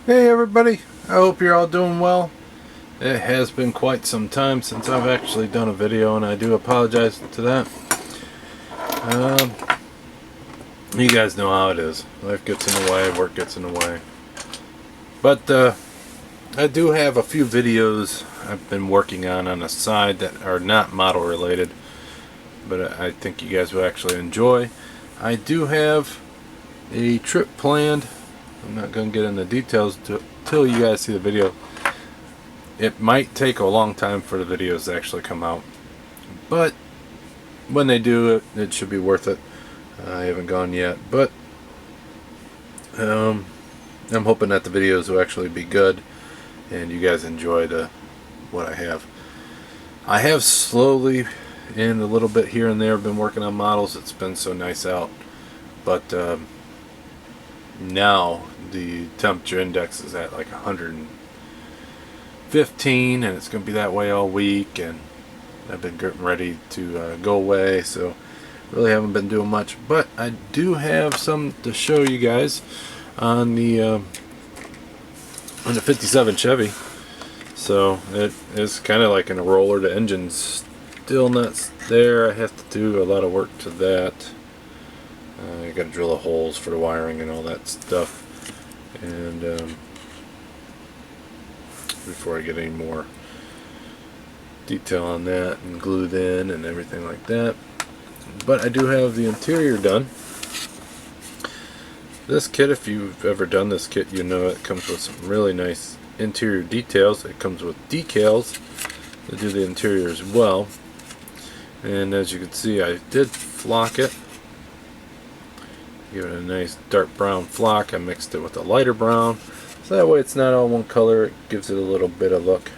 Hey everybody, I hope you're all doing well. It has been quite some time since I've actually done a video, and I do apologize to that. You guys know how it is. Life gets in the way, work gets in the way. But I do have a few videos I've been working on the side that are not model related, but I think you guys will actually enjoy. I do have a trip planned. I'm not going to get into details till you guys see the video. It might take a long time for the videos to actually come out, but when they do, it should be worth it. I haven't gone yet, but I'm hoping that the videos will actually be good and you guys enjoy what I have. I have slowly and a little bit here and there been working on models. It's been so nice out, but now the temperature index is at like 115, and it's going to be that way all week, and I've been getting ready to go away, so really haven't been doing much. But I do have some to show you guys on the 57 Chevy. So it is kind of like in a roller. The engine's still not there. I have to do a lot of work to that. I got to drill the holes for the wiring and all that stuff, and before I get any more detail on that and glued in and everything like that. But I do have the interior done. This kit, if you've ever done this kit, you know it comes with some really nice interior details. It comes with decals that do the interior as well, and as you can see, I did flock it. Give it a nice dark brown flock. I mixed it with a lighter brown, so that way it's not all one color. It gives it a little bit of look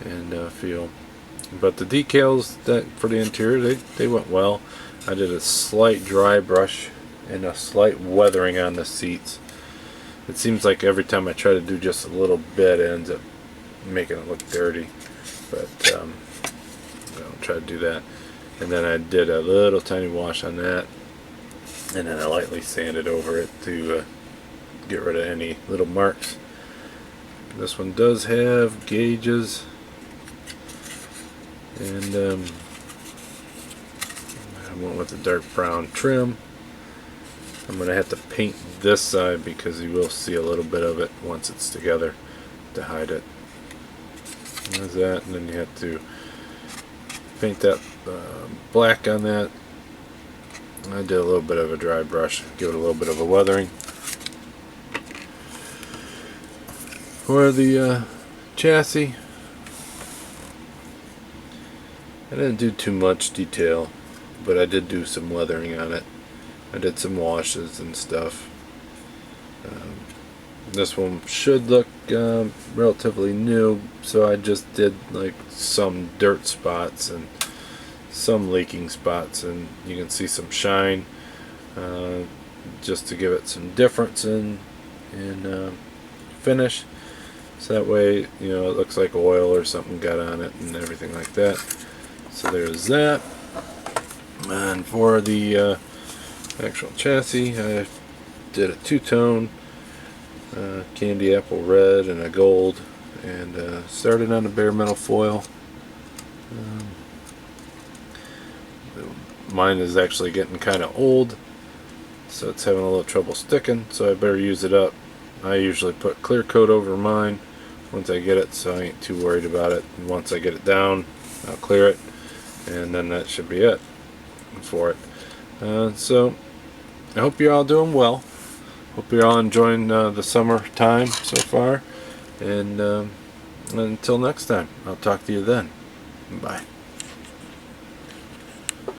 and feel. But the decals that for the interior, they went well. I did a slight dry brush and a slight weathering on the seats. It seems like every time I try to do just a little bit, it ends up making it look dirty. But I'll try to do that. And then I did a little tiny wash on that, and then I lightly sanded over it to get rid of any little marks. This one does have gauges, and I went with the dark brown trim. I'm going to have to paint this side because you will see a little bit of it once it's together to hide it. There's that, and then you have to paint that black on that. I did a little bit of a dry brush, give it a little bit of a weathering. For the chassis, I didn't do too much detail, but I did do some weathering on it. I did some washes and stuff. This one should look relatively new, so I just did like some dirt spots and some leaking spots, and you can see some shine, just to give it some difference in finish, so that way you know it looks like oil or something got on it and everything like that. So there's that. And for the actual chassis, I did a two-tone candy apple red and a gold, and started on the bare metal foil. Mine is actually getting kind of old, so it's having a little trouble sticking, so I better use it up. I usually put clear coat over mine once I get it, so I ain't too worried about it. And once I get it down, I'll clear it, and then that should be it for it. So I hope you're all doing well. Hope you're all enjoying the summer time so far, and until next time, I'll talk to you then. Bye.